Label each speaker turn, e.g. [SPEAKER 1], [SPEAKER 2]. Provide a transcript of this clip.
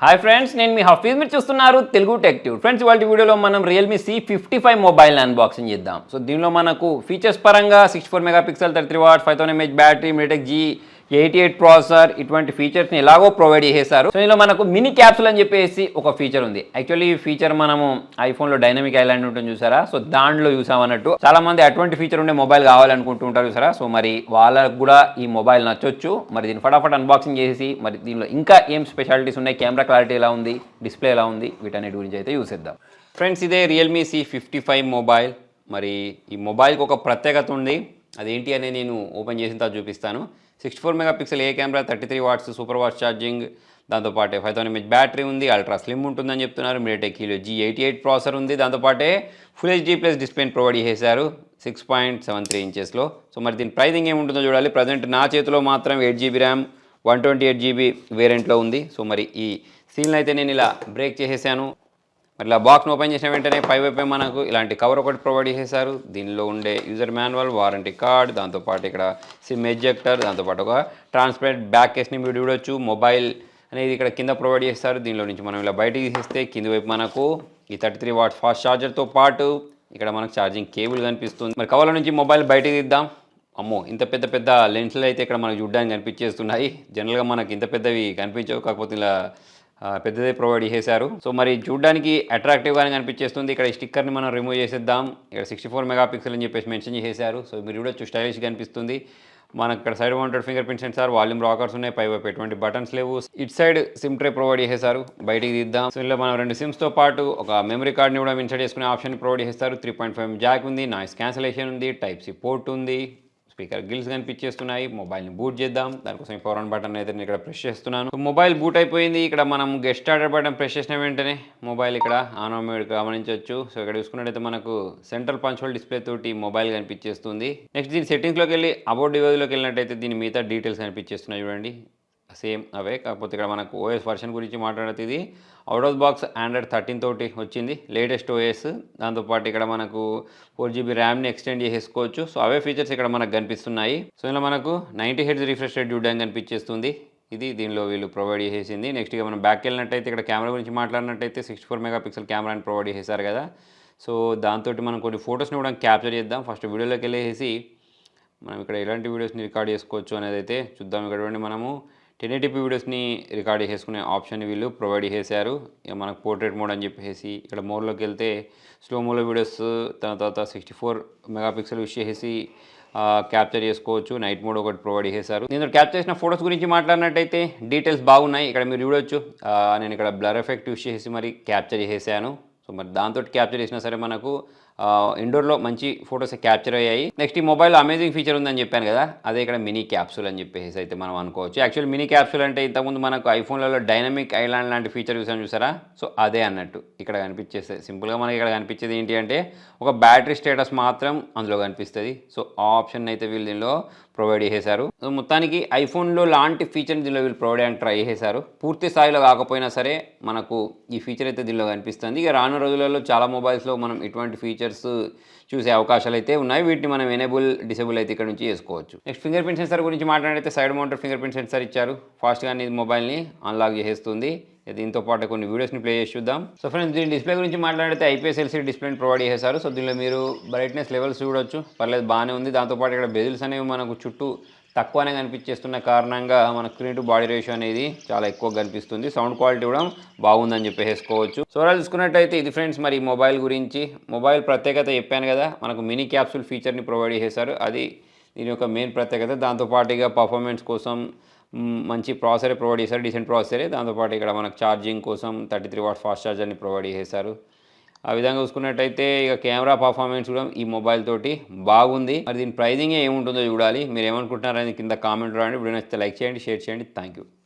[SPEAKER 1] Hi friends, నేను మీ హఫీజ్. మీరు చూస్తున్నారు తెలుగు టెక్ ట్యూబ్. ఫ్రెండ్స్, ఇవాళ వీడియోలో మనం రియల్మీ C55 మొబైల్ అన్బాక్సింగ్ చేద్దాం. సో దీనిలో మనకు ఫీచర్స్ పరంగా 64 megapixel 33 what 5000 mAh battery, మీటెక్ G88 processor, ఇటువంటి ఫీచర్స్ని ఎలాగో ప్రొవైడ్ చేశారు. సో ఇందులో మనకు మినీ క్యాప్సూల్ అని చెప్పేసి ఒక ఫీచర్ ఉంది. యాక్చువల్లీ ఈ ఫీచర్ మనము ఐఫోన్లో డైనమిక్ ఐలాండ్ ఉంటుంది చూసారా, సో దాంట్లో చూసామన్నట్టు చాలా మంది అటువంటి ఫీచర్ ఉండే మొబైల్ కావాలనుకుంటూ ఉంటారు చూసారా. సో మరి వాళ్ళకు కూడా ఈ మొబైల్ నచ్చొచ్చు. మరి దీన్ని ఫటాఫట్ అన్బాక్సింగ్ చేసి మరి దీనిలో ఇంకా ఏం స్పెషాలిటీస్ ఉన్నాయి, కెమెరా క్లారిటీ ఎలా ఉంది, డిస్ప్లే ఎలా ఉంది, వీటన్నిటి గురించి అయితే చూసేద్దాం. ఫ్రెండ్స్, ఇదే రియల్మీ C55 మొబైల్. మరి ఈ మొబైల్కి ఒక ప్రత్యేకత ఉంది. అదేంటి అని నేను ఓపెన్ చేసిన తర్వాత చూపిస్తాను. 64 megapixel a camera, 33 watts super watts charging, దాంతోపాటే 5000 mAh బ్యాటరీ ఉంది, అల్ట్రా స్లిమ్ ఉంటుందని చెప్తున్నారు. మీటెక్ G88 ప్రాసెసర్ ఉంది, దాంతోపాటే ఫుల్ HD ప్లస్ డిస్ప్లేని ప్రొవైడ్ చేశారు 6.73 ఇంచెస్లో. సో మరి దీని ప్రైజింగ్ ఏముంటుందో చూడాలి. ప్రజెంట్ నా చేతిలో మాత్రం 8GB ర్యామ్ 128GB వేరియంట్లో ఉంది. సో మరి ఈ సీల్ని అయితే నేను ఇలా బ్రేక్ చేసేసాను. మరి ఇలా బాక్స్ని ఓపెన్ చేసిన వెంటనే పైవైపే మనకు ఇలాంటి కవర్ ఒకటి ప్రొవైడ్ చేశారు. దీనిలో ఉండే యూజర్ మాన్యువల్, వారంటీ కార్డ్, దాంతోపాటు ఇక్కడ సిమ్ ఎజెక్టర్, దాంతోపాటు ఒక ట్రాన్స్పరెంట్ బ్యాక్ కేస్ని మీరు చూడొచ్చు. మొబైల్ అనేది ఇక్కడ కింద ప్రొవైడ్ చేస్తారు. దీనిలో నుంచి మనం ఇలా బయటికి తీసేస్తే కింది వైపు మనకు ఈ 33 వాట్ ఫాస్ట్ ఛార్జర్తో పాటు ఇక్కడ మనకు ఛార్జింగ్ కేబుల్ కనిపిస్తుంది. మరి కవర్ల నుంచి మొబైల్ బయటికి తీద్దాం. అమ్మో, ఇంత పెద్ద పెద్ద లెన్స్లు అయితే ఇక్కడ మనకు చూడడానికి కనిపించేస్తున్నాయి. జనరల్గా మనకు ఇంత పెద్దవి కనిపించవు, కాకపోతే ఇలా పెద్దదే ప్రొవైడ్ చేశారు. సో మరి చూడడానికి అట్రాక్టివ్గానే కనిపించేస్తుంది. ఇక్కడ ఈ స్టిక్కర్ని మనం రిమూవ్ చేసేద్దాం. ఇక్కడ 64 మెగాపిక్సెల్ అని చెప్పేసి మెన్షన్ చేశారు. సో మీరు చూడొచ్చు, స్టైలిష్గా కనిపిస్తుంది. మనకు ఇక్కడ side mounted finger print censor, volume rockers ఉన్నాయి, పైవైపు ఎటువంటి బటన్స్ లేవు. It side SIM tray provide చేశారు. బయటికి తీద్దాం. సో ఇందులో మనం 2 సిమ్స్తో పాటు ఒక మెమరీ కార్డ్ని కూడా ఇన్సర్ట్ చేసుకునే ఆప్షన్ ప్రొవైడ్ చేస్తారు. 3.5 జాక్ ఉంది, నాయిస్ క్యాన్సలేషన్ ఉంది, టైప్ సి పోర్ట్ ఉంది, స్పీకర్ గిల్స్ కనిపించేస్తున్నాయి. మొబైల్ని బూట్ చేద్దాం. దానికోసం పవర్ ఆన్ బటన్ అయితే నేను ఇక్కడ ప్రెస్ చేస్తున్నాను. మొబైల్ బూట్ అయిపోయింది. ఇక్కడ మనం గెట్ స్టార్టర్ బటన్ ప్రెస్ చేసిన వెంటనే మొబైల్ ఇక్కడ ఆన్ మీరు గమనించవచ్చు. సో ఇక్కడ చూసుకున్నట్టయితే మనకు సెంట్రల్ పంచ్ హోల్ డిస్ప్లే తోటి మొబైల్ కనిపించేస్తుంది. నెక్స్ట్ దీని సెట్టింగ్స్లోకి వెళ్ళి అబౌట్ డివైస్లోకి వెళ్ళినట్టయితే దీని మిగతా డీటెయిల్స్ కనిపించేస్తున్నాయి. చూడండి, సేమ్ అవే, కాకపోతే ఇక్కడ మనకు ఓఎస్ వర్షన్ గురించి మాట్లాడితే ఇది అవుట్ ఆఫ్ బాక్స్ Android 13 తోటి వచ్చింది, లేటెస్ట్ ఓఎస్. దాంతోపాటు ఇక్కడ మనకు 4GB ర్యామ్ని ఎక్స్టెండ్ చేసేసుకోవచ్చు. సో అవే ఫీచర్స్ ఇక్కడ మనకు కనిపిస్తున్నాయి. సో ఇలా మనకు 90 Hz రిఫ్రెష్ రేట్ చూడడానికి కనిపించేస్తుంది. ఇది దీనిలో వీళ్ళు ప్రొవైడ్ చేసేసింది. నెక్స్ట్ ఇక మనం బ్యాక్ వెళ్ళినట్టయితే ఇక్కడ కెమెరా గురించి మాట్లాడినట్టయితే 64 మెగాపిక్సెల్ కెమెరాని ప్రొవైడ్ చేశారు కదా. సో దాంతో మనం కొన్ని ఫొటోస్ని కూడా క్యాప్చర్ చేద్దాం. ఫస్ట్ వీడియోలోకి వెళ్ళేసి మనం ఇక్కడ ఎలాంటి వీడియోస్ని రికార్డ్ చేసుకోవచ్చు అనేది అయితే చూద్దాం. ఇక్కడ మనము 1080p వీడియోస్ని రికార్డ్ చేసుకునే ఆప్షన్ వీళ్ళు ప్రొవైడ్ చేశారు. ఇక మనకు పోర్ట్రేట్ మోడ్ అని చెప్పేసి ఇక్కడ మోడ్లోకి వెళ్తే స్లో మోడ్లో వీడియోస్, దాని తర్వాత 64 మెగాపిక్సెల్ యూస్ చేసి క్యాప్చర్ చేసుకోవచ్చు. నైట్ మోడ్ ఒకటి ప్రొవైడ్ చేశారు. నేను క్యాప్చర్ చేసిన ఫొటోస్ గురించి మాట్లాడినట్టయితే డీటెయిల్స్ బాగున్నాయి. ఇక్కడ మీరు చూడొచ్చు, నేను ఇక్కడ బ్లర్ ఎఫెక్ట్ యూస్ చేసి మరి క్యాప్చర్ చేసేసాను. సో మరి దాంతో క్యాప్చర్ చేసినా సరే మనకు ఇండోర్లో మంచి ఫొటోస్ క్యాప్చర్ అయ్యాయి. నెక్స్ట్ ఈ మొబైల్ అమేజింగ్ ఫీచర్ ఉందని చెప్పాను కదా, అదే ఇక్కడ మినీ క్యాప్సూల్ అని చెప్పేసి అయితే మనం అనుకోవచ్చు. యాక్చువల్ మినీ క్యాప్సూల్ అంటే ఇంతకుముందు మనకు ఐఫోన్లలో డైనమిక్ ఐలాండ్ లాంటి ఫీచర్ చూసారా. సో అదే అన్నట్టు ఇక్కడ కనిపించేస్తుంది. సింపుల్గా మనకి ఇక్కడ కనిపించేది ఏంటి అంటే ఒక బ్యాటరీ స్టేటస్ మాత్రం అందులో కనిపిస్తుంది. సో ఆ ఆప్షన్ అయితే వీళ్ళు దీనిలో ప్రొవైడ్ చేశారు. సో మొత్తానికి ఐఫోన్లో లాంటి ఫీచర్ని దీనిలో వీళ్ళు ప్రొవైడ్ చేయడానికి ట్రై చేశారు. పూర్తి స్థాయిలో కాకపోయినా సరే మనకు ఈ ఫీచర్ అయితే దీనిలో కనిపిస్తుంది. ఇక రాను రోజులలో చాలా మొబైల్స్లో మనం ఇటువంటి ఫీచర్స్ చూసే అవకాశాలు అయితే ఉన్నాయి. వీటిని మనం ఎనేబుల్ డిసేబుల్ అయితే ఇక్కడ నుంచి చేసుకోవచ్చు. నెక్స్ట్ ఫింగర్ ప్రింట్ సెన్సార్ గురించి మాట్లాడితే side mounted finger print censor ఇచ్చారు. ఫాస్ట్గా ఇది మొబైల్ని అన్లాక్ చేసేస్తుంది. దీంతో పాటు కొన్ని వీడియోస్ని ప్లే చేసి చూద్దాం. సో ఫ్రెండ్స్, దీని డిస్ప్లే గురించి మాట్లాడితే IPS LCD డిస్ప్లేని ప్రొవైడ్ చేశారు. సో దీనిలో మీరు బ్రైట్నెస్ లెవెల్స్ చూడొచ్చు, పర్లేదు బాగానే ఉంది. దాంతోపాటు ఇక్కడ బెజిల్స్ అనేవి మనకు చుట్టూ తక్కువనే కనిపించేస్తున్న కారణంగా మన స్క్రీన్ టు బాడీ రేషియో అనేది చాలా ఎక్కువ కనిపిస్తుంది. సౌండ్ క్వాలిటీ కూడా బాగుందని చెప్పేసుకోవచ్చు. సో అలా చూసుకున్నట్టయితే ఇది ఫ్రెండ్స్ మరి మొబైల్ గురించి. మొబైల్ ప్రత్యేకత చెప్పాను కదా, మనకు మినీ క్యాప్సూల్ ఫీచర్ని ప్రొవైడ్ చేశారు. అది దీని యొక్క మెయిన్ ప్రత్యేకత. దాంతోపాటుగా పర్ఫార్మెన్స్ కోసం మంచి ప్రాసెసరే ప్రొవైడ్ చేశారు, డీసెంట్ ప్రాసెసరే. దాంతోపాటు ఇక్కడ మనకు ఛార్జింగ్ కోసం 33 వాట్ ఫాస్ట్ ఛార్జర్ని ప్రొవైడ్ చేశారు. ఆ విధంగా చూసుకున్నట్టయితే ఇక కెమెరా పర్ఫార్మెన్స్ కూడా ఈ మొబైల్ తోటి బాగుంది. మరి దీని ప్రైజింగ్ ఏముంటుందో చూడాలి. మీరు ఏమనుకుంటున్నారని కింద కామెంట్ రాండి. వీడియో నచ్చితే లైక్ చేయండి, షేర్ చేయండి. Thank you.